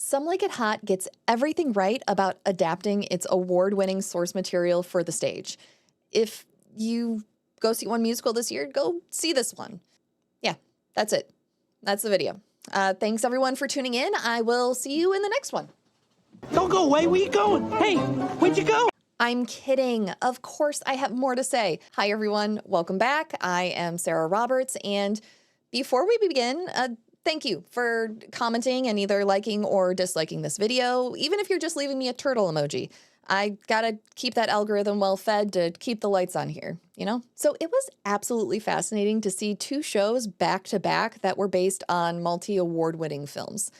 Some Like It Hot gets everything right about adapting its award-winning source material for the stage. If you go see one musical this year, go see this one. Yeah, that's it. That's the video. Thanks everyone for tuning in. I will see you in the next one. Don't go away. Where you going? Hey, where'd you go? I'm kidding. Of course, I have more to say. Hi, everyone. Welcome back. I am Sarah Roberts. And before we begin, thank you for commenting and either liking or disliking this video, even if you're just leaving me a turtle emoji. I gotta keep that algorithm well fed to keep the lights on here, you know? So it was absolutely fascinating to see two shows back to back that were based on multi-award winning films.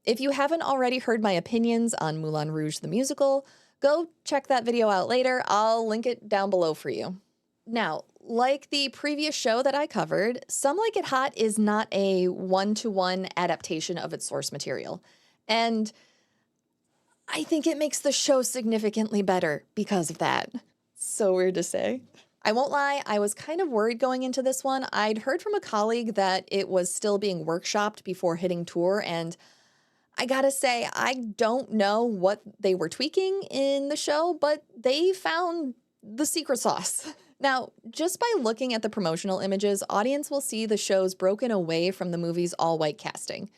If you haven't already heard my opinions on Moulin Rouge the musical, go check that video out later. I'll link it down below for you. Now, like the previous show that I covered, Some Like It Hot is not a one-to-one adaptation of its source material. And I think it makes the show significantly better because of that. So weird to say. I won't lie, I was kind of worried going into this one. I'd heard from a colleague that it was still being workshopped before hitting tour, and I gotta say, I don't know what they were tweaking in the show, but they found the secret sauce. Now, just by looking at the promotional images, audience will see the show's broken away from the movie's all-white casting.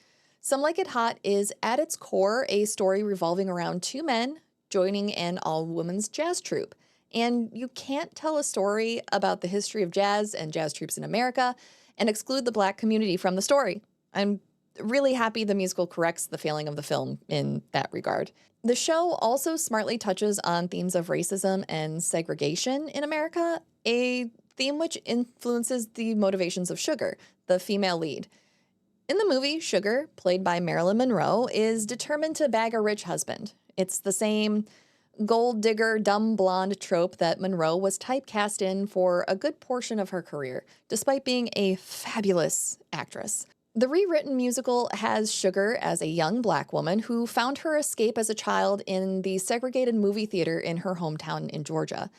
Some Like It Hot is, at its core, a story revolving around two men joining an all-women's jazz troupe. And you can't tell a story about the history of jazz and jazz troupes in America and exclude the Black community from the story. I'm really happy the musical corrects the failing of the film in that regard. The show also smartly touches on themes of racism and segregation in America, a theme which influences the motivations of Sugar, the female lead. In the movie, Sugar, played by Marilyn Monroe, is determined to bag a rich husband. It's the same gold digger, dumb blonde trope that Monroe was typecast in for a good portion of her career, despite being a fabulous actress. The rewritten musical has Sugar as a young Black woman who found her escape as a child in the segregated movie theater in her hometown in Georgia.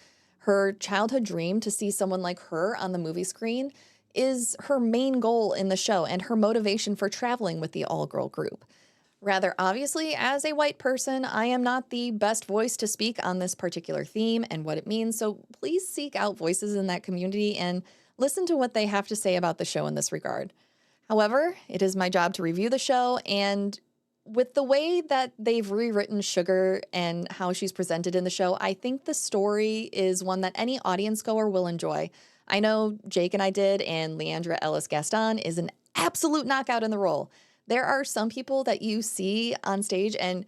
Her childhood dream to see someone like her on the movie screen is her main goal in the show and her motivation for traveling with the all-girl group. Rather obviously, as a white person, I am not the best voice to speak on this particular theme and what it means, so please seek out voices in that community and listen to what they have to say about the show in this regard. However, it is my job to review the show, and with the way that they've rewritten Sugar and how she's presented in the show, I think the story is one that any audience goer will enjoy. I know Jake and I did, and Leandra Ellis-Gaston is an absolute knockout in the role. There are some people that you see on stage and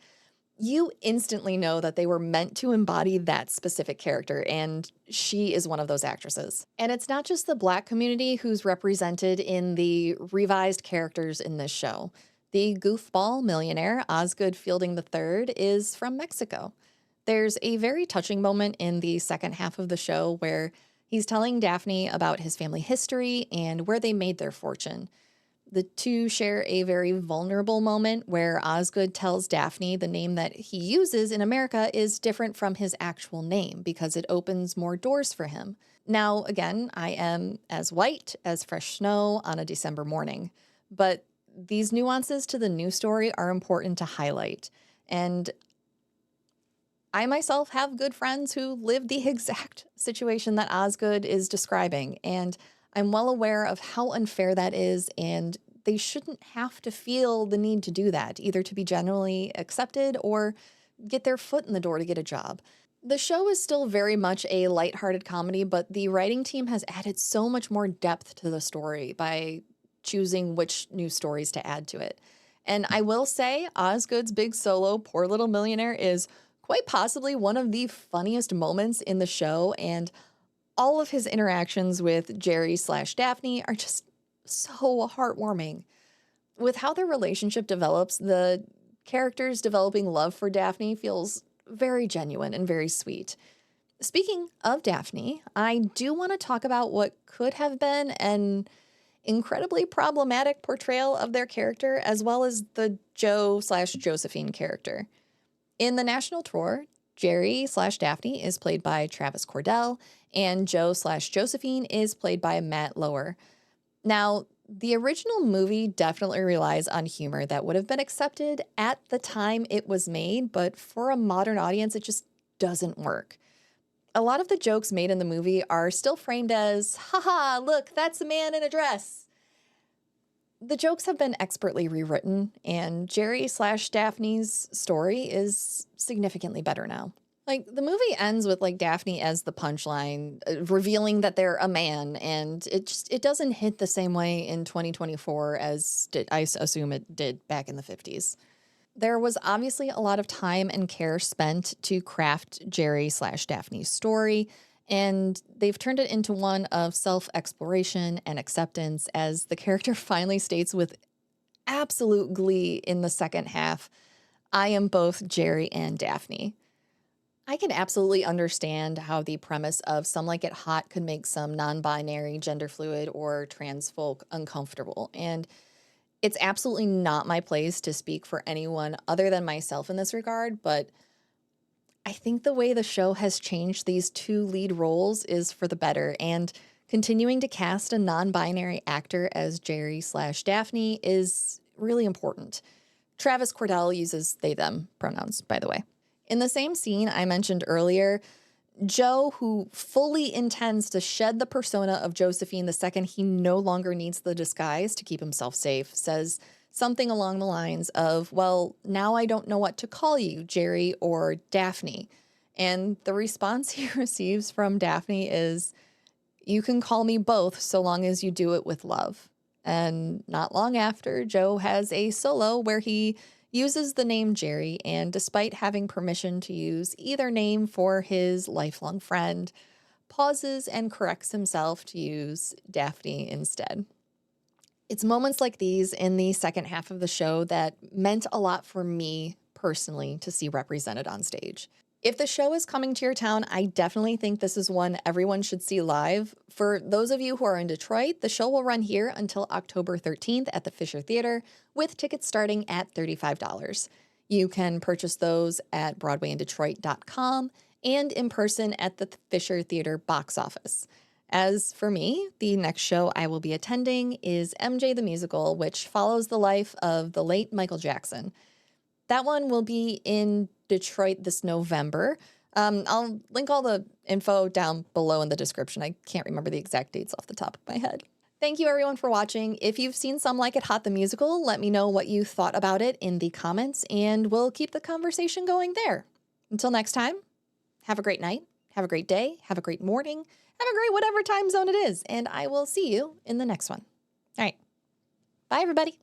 you instantly know that they were meant to embody that specific character, and she is one of those actresses. And it's not just the Black community who's represented in the revised characters in this show. The goofball millionaire, Osgood Fielding III, is from Mexico. There's a very touching moment in the second half of the show where he's telling Daphne about his family history and where they made their fortune. The two share a very vulnerable moment where Osgood tells Daphne the name that he uses in America is different from his actual name because it opens more doors for him. Now, again, I am as white as fresh snow on a December morning, but these nuances to the new story are important to highlight. And I myself have good friends who live the exact situation that Osgood is describing, and I'm well aware of how unfair that is, and they shouldn't have to feel the need to do that, either to be generally accepted or get their foot in the door to get a job. The show is still very much a lighthearted comedy, but the writing team has added so much more depth to the story by choosing which new stories to add to it. And I will say, Osgood's big solo, Poor Little Millionaire, is quite possibly one of the funniest moments in the show, and all of his interactions with Jerry/Daphne are just so heartwarming. With how their relationship develops, the characters developing love for Daphne feels very genuine and very sweet. Speaking of Daphne, I do want to talk about what could have been an incredibly problematic portrayal of their character, as well as the Joe/Josephine character. In the national tour, Jerry/Daphne is played by Travis Cordell, and Joe/Josephine is played by Matt Lower. Now, The original movie definitely relies on humor that would have been accepted at the time it was made, but for a modern audience, it just doesn't work. A lot of the jokes made in the movie are still framed as, haha, look, that's a man in a dress. The jokes have been expertly rewritten, and Jerry/Daphne's story is significantly better now. Like, the movie ends with, like, Daphne as the punchline, revealing that they're a man, and it doesn't hit the same way in 2024 as I assume it did back in the 50s. There was obviously a lot of time and care spent to craft Jerry/Daphne's story, and they've turned it into one of self-exploration and acceptance, as the character finally states with absolute glee in the second half, "I am both Jerry and Daphne." I can absolutely understand how the premise of Some Like It Hot could make some non-binary, gender fluid, or trans folk uncomfortable, and it's absolutely not my place to speak for anyone other than myself in this regard, but I think the way the show has changed these two lead roles is for the better, and continuing to cast a non-binary actor as Jerry/Daphne is really important. Travis Cordell uses they, them pronouns, by the way. In the same scene I mentioned earlier, Joe, who fully intends to shed the persona of Josephine the second he no longer needs the disguise to keep himself safe, says something along the lines of, well, now I don't know what to call you, Jerry or Daphne. And the response he receives from Daphne is, you can call me both so long as you do it with love. And not long after, Joe has a solo where he uses the name Jerry, and despite having permission to use either name for his lifelong friend, pauses and corrects himself to use Daphne instead. It's moments like these in the second half of the show that meant a lot for me personally to see represented on stage. If the show is coming to your town, I definitely think this is one everyone should see live. For those of you who are in Detroit, the show will run here until October 13th at the Fisher Theater, with tickets starting at $35. You can purchase those at BroadwayInDetroit.com and in person at the Fisher Theater box office. As for me, the next show I will be attending is MJ the Musical, which follows the life of the late Michael Jackson. That one will be in Detroit this November. I'll link all the info down below in the description. I can't remember the exact dates off the top of my head. Thank you everyone for watching. If you've seen Some Like It Hot the Musical, let me know what you thought about it in the comments, and we'll keep the conversation going there. Until next time, have a great night, have a great day, have a great morning, have a great whatever time zone it is, and I will see you in the next one. All right. Bye, everybody.